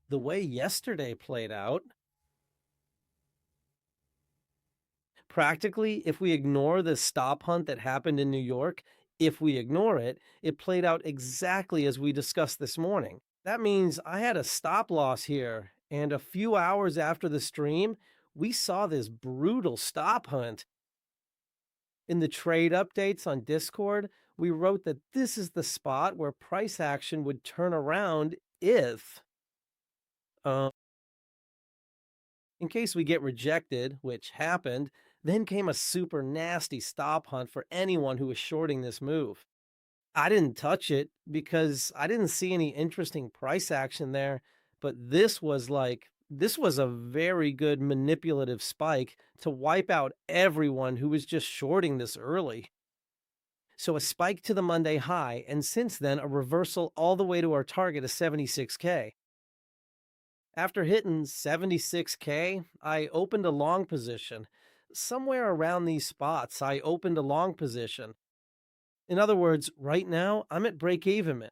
The way yesterday played out, practically, if we ignore the stop hunt that happened in New York, if we ignore it, it played out exactly as we discussed this morning. That means I had a stop loss here, and a few hours after the stream, we saw this brutal stop hunt. In the trade updates on Discord, we wrote that this is the spot where price action would turn around if, uh, in case we get rejected, which happened, then came a super nasty stop hunt for anyone who was shorting this move. I didn't touch it because I didn't see any interesting price action there, but this was a very good manipulative spike to wipe out everyone who was just shorting this early. So a spike to the Monday high, and since then, a reversal all the way to our target of 76K. After hitting 76K, I opened a long position. Somewhere around these spots, I opened a long position. In other words, right now, I'm at break even.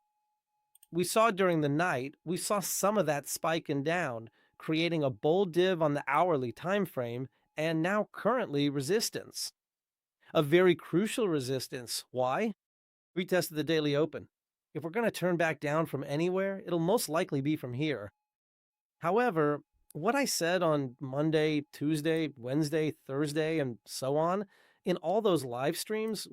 We saw during the night, we saw some of that spiking down, creating a bull div on the hourly time frame, and now currently resistance. A very crucial resistance. Why? We tested the daily open. If we're going to turn back down from anywhere, it'll most likely be from here. However, what I said on Monday, Tuesday, Wednesday, Thursday, and so on, in all those live streams,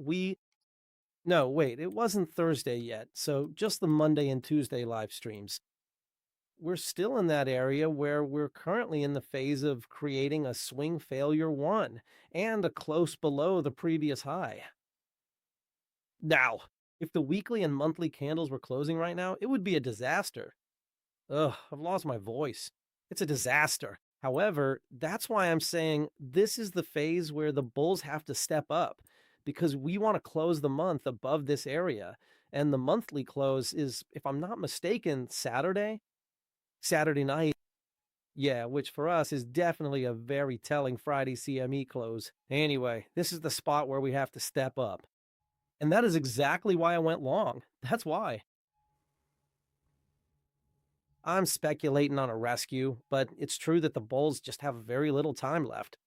no, wait, it wasn't Thursday yet. So just the Monday and Tuesday live streams. We're still in that area where we're currently in the phase of creating a swing failure one and a close below the previous high. Now, if the weekly and monthly candles were closing right now, it would be a disaster. Ugh, I've lost my voice. It's a disaster. However, that's why I'm saying this is the phase where the bulls have to step up because we want to close the month above this area. And the monthly close is, if I'm not mistaken, Saturday night. Yeah, which for us is definitely a very telling Friday CME close. Anyway, this is the spot where we have to step up. And that is exactly why I went long. That's why. I'm speculating on a rescue, but it's true that the Bulls just have very little time left.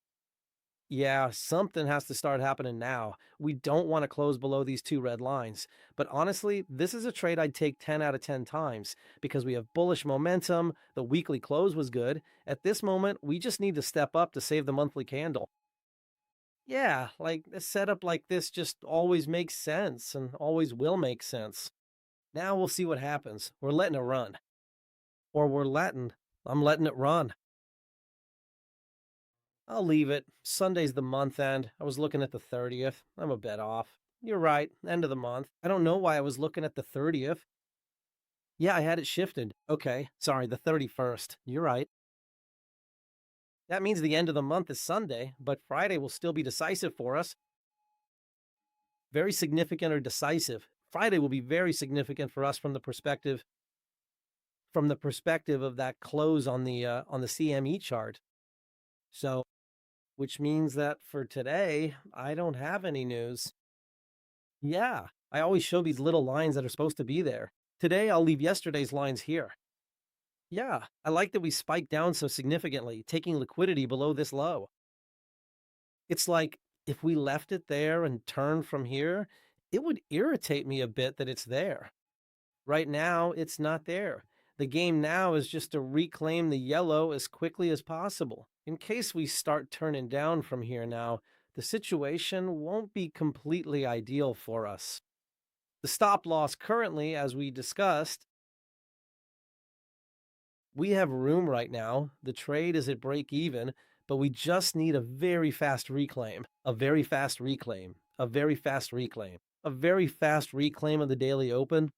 Yeah, something has to start happening now. We don't want to close below these two red lines. But honestly, this is a trade I'd take 10 out of 10 times because we have bullish momentum. The weekly close was good. At this moment, we just need to step up to save the monthly candle. Yeah, like a setup like this just always makes sense and always will make sense. Now we'll see what happens. We're letting it run. Or I'm letting it run. I'll leave it. Sunday's the month end. I was looking at the 30th. I'm a bit off. You're right. End of the month. I don't know why I was looking at the 30th. Yeah, I had it shifted. Okay. Sorry, the 31st. You're right. That means the end of the month is Sunday, but Friday will still be decisive for us. Very significant or decisive. Friday will be very significant for us from the perspective of that close on the CME chart. So, which means that for today, I don't have any news. Yeah, I always show these little lines that are supposed to be there. Today, I'll leave yesterday's lines here. Yeah, I like that we spiked down so significantly, taking liquidity below this low. It's like if we left it there and turned from here, it would irritate me a bit that it's there. Right now, it's not there. The game now is just to reclaim the yellow as quickly as possible. In case we start turning down from here now, the situation won't be completely ideal for us. The stop loss currently, as we discussed, we have room right now. The trade is at break even, but we just need a very fast reclaim, a very fast reclaim, a very fast reclaim, a very fast reclaim of the daily open.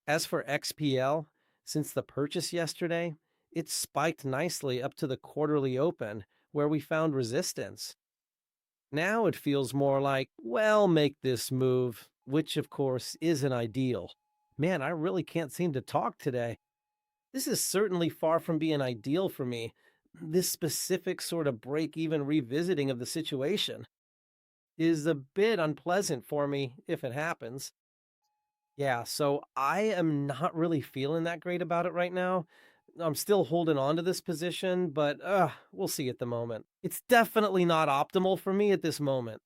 As for XPL, since the purchase yesterday, it spiked nicely up to the quarterly open where we found resistance. Now it feels more like, well, make this move, which of course isn't ideal. Man, I really can't seem to talk today. This is certainly far from being ideal for me. This specific sort of break even revisiting of the situation is a bit unpleasant for me if it happens. Yeah, so I am not really feeling that great about it right now. I'm still holding on to this position, but we'll see at the moment. It's definitely not optimal for me at this moment.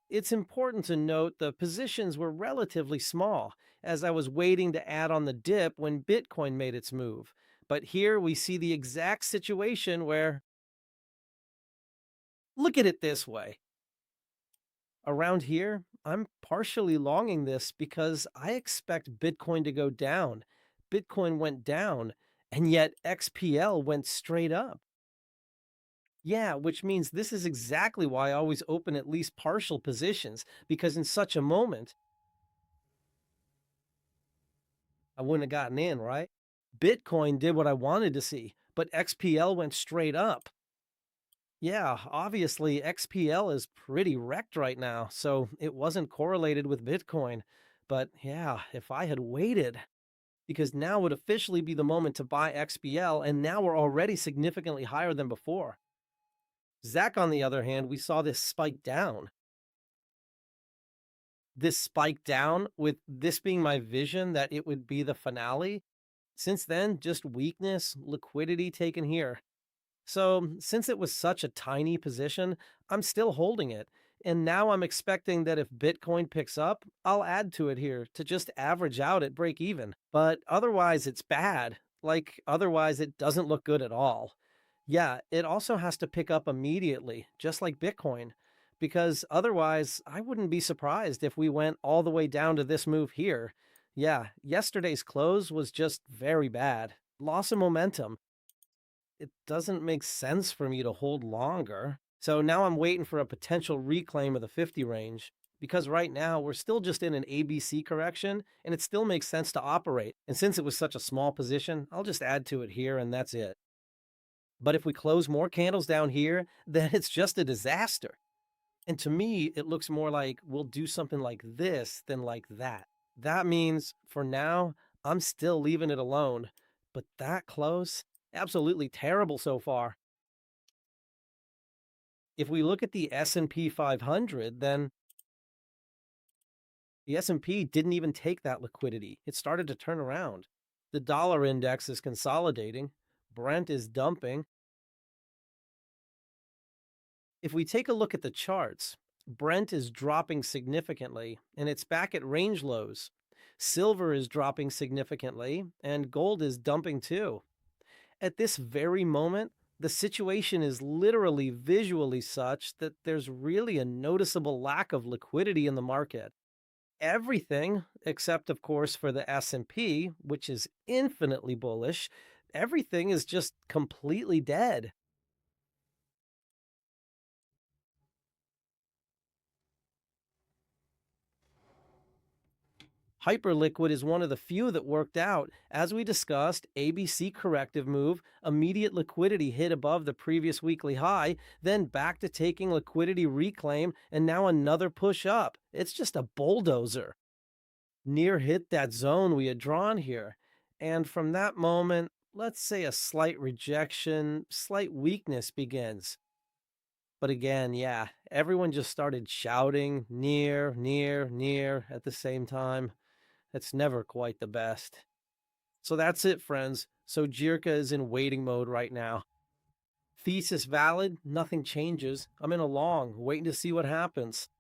It's important to note the positions were relatively small, as I was waiting to add on the dip when Bitcoin made its move. But here we see the exact situation where, look at it this way. Around here, I'm partially longing this because I expect Bitcoin to go down. Bitcoin went down, and yet XPL went straight up. Yeah, which means this is exactly why I always open at least partial positions, because in such a moment, I wouldn't have gotten in, right? Bitcoin did what I wanted to see, but XPL went straight up. Yeah, obviously XPL is pretty wrecked right now, so it wasn't correlated with Bitcoin. But yeah, if I had waited, because now would officially be the moment to buy XPL, and now we're already significantly higher than before. Zach, on the other hand, we saw this spike down. This spike down, with this being my vision that it would be the finale. Since then, just weakness, liquidity taken here. So, since it was such a tiny position, I'm still holding it. And now I'm expecting that if Bitcoin picks up, I'll add to it here to just average out at break even. But otherwise, it's bad. Like, otherwise, it doesn't look good at all. Yeah, it also has to pick up immediately, just like Bitcoin, because otherwise, I wouldn't be surprised if we went all the way down to this move here. Yeah, yesterday's close was just very bad. Loss of momentum. It doesn't make sense for me to hold longer. So now I'm waiting for a potential reclaim of the 50 range because right now we're still just in an ABC correction and it still makes sense to operate. And since it was such a small position, I'll just add to it here and that's it. But if we close more candles down here, then it's just a disaster. And to me, it looks more like we'll do something like this than like that. That means for now, I'm still leaving it alone. But that close, absolutely terrible so far. If we look at the S&P 500, then the S&P didn't even take that liquidity. It started to turn around. The dollar index is consolidating. Brent is dumping. If we take a look at the charts, Brent is dropping significantly and it's back at range lows. Silver is dropping significantly and gold is dumping too. At this very moment, the situation is literally visually such that there's really a noticeable lack of liquidity in the market. Everything, except of course for the S&P, which is infinitely bullish, everything is just completely dead. Hyperliquid is one of the few that worked out. As we discussed, ABC corrective move, immediate liquidity hit above the previous weekly high, then back to taking liquidity reclaim, and now another push up. It's just a bulldozer. Near hit that zone we had drawn here. And from that moment, let's say a slight rejection, slight weakness begins. But again, yeah, everyone just started shouting near, near, near at the same time. That's never quite the best. So that's it, friends. So Jirka is in waiting mode right now. Thesis valid, nothing changes. I'm in a long, waiting to see what happens.